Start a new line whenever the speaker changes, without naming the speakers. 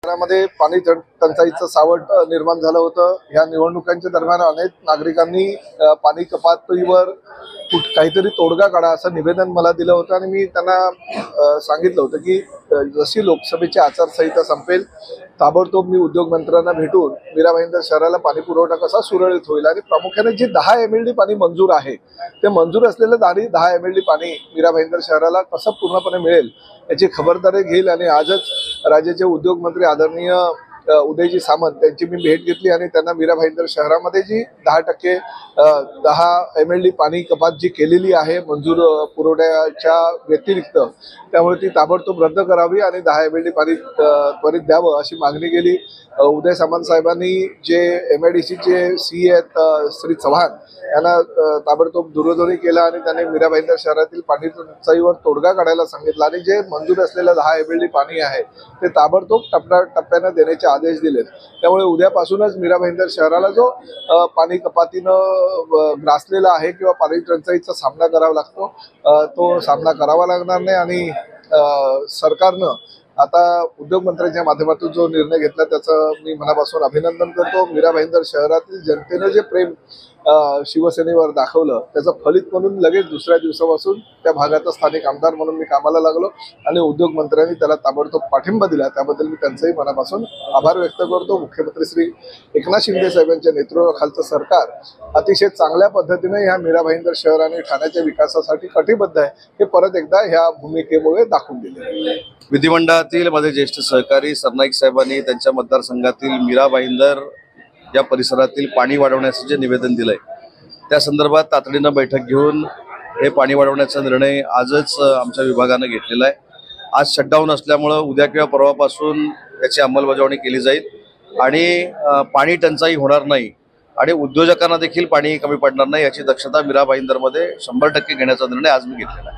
शहरामध्ये पाणी टंचाईचं सावट निर्माण झालं होतं। या निवडणुकांच्या दरम्यान अनेक नागरिकांनी पाणी कपातीवर काहीतरी तोडगा काढा असं निवेदन मला दिलं होतं आणि मी त्यांना सांगितलं होतं की जशी लोकसभेची आचारसंहिता संपेल ताबडतोब मी उद्योग मंत्र्यांना भेटून मीरा भाईंदर शहराला पाणी पुरवठा कसा सुरळीत होईल आणि प्रामुख्याने जे 10 MLD पाणी मंजूर आहे ते मंजूर असलेलं 10 MLD पाणी मीरा भाईंदर शहराला कसं पूर्णपणे मिळेल याची खबरदारी घेईल। आणि आजच राज्याचे उद्योग मंत्री आदरणीय उदयजी सामंत यांची मी भेट घेतली आणि त्यांना मीरा भाईंदर शहरामध्ये जी 10% 10 MLD पाणी कपात जी केलेली आहे मंजूर पुरवठ्याच्या व्यतिरिक्त त्यामुळे ती ताबडतोब रद्द करावी आणि 10 MLD पाणी त्वरित द्यावं अशी मागणी केली। उदय सामंत साहेबांनी जे MIDCचे CE आहेत श्री चव्हाण यांना ताबडतोब दूरध्वनी केला आणि त्यांनी मीरा भाईंदर शहरातील पाणी टंचाईवर तोडगा काढायला सांगितला आणि जे मंजूर असलेलं 10 MLD पाणी आहे ते ताबडतोब टप्प्याटप्प्याने देण्याचे आदेश दिलेत। त्यामुळे उद्यापासूनच मीरा भाईंदर शहराला जो पाणी कपातीनं ग्रासलेला आहे किंवा पाणी टंचाईचा सामना करावा लागतो तो सामना करावा लागणार नाही। आणि सरकारनं आता उद्योग मंत्र्यांच्या माध्यमातून जो निर्णय घेतला त्याचं मी मनापासून अभिनंदन करतो। मीरा भाईंदर शहरातील जनतेनं जे प्रेम शिवसेनेवर दाखवलं त्याचं फलित म्हणून लगेच दुसऱ्या दिवसापासून त्या भागाचा स्थानिक आमदार म्हणून मी कामाला लागलो आणि उद्योग मंत्र्यांनी त्याला ताबडतोब पाठिंबा दिला त्याबद्दल मी त्यांचंही मनापासून आभार व्यक्त करतो। मुख्यमंत्री श्री एकनाथ शिंदे साहेबांच्या नेतृत्वाखालचं सरकार अतिशय चांगल्या पद्धतीने ह्या मीरा भाईंदर शहर आणि ठाण्याच्या विकासासाठी कटिबद्ध आहे हे परत एकदा ह्या भूमिकेमुळे दाखवून दिले।
विधिमंडळातील माझे ज्येष्ठ सहकारी सरनाईक साहेबांनी त्यांच्या मतदारसंघातील मीरा भाईंदर या परिसरातील पाणी वाढवण्याचं जे निवेदन दिलंय त्या संदर्भात तातडीनं बैठक घेऊन हे पाणी वाढवण्याचा निर्णय आजच आमच्या विभागानं घेतलेला आहे। आज शटडाऊन असल्यामुळं उद्या किंवा परवापासून याची अंमलबजावणी केली जाईल आणि पाणी टंचाई होणार नाही आणि उद्योजकांना देखील पाणी कमी पडणार नाही याची दक्षता मीरा भाईंदरमध्ये 100% घेण्याचा निर्णय आज मी घेतलेला आहे।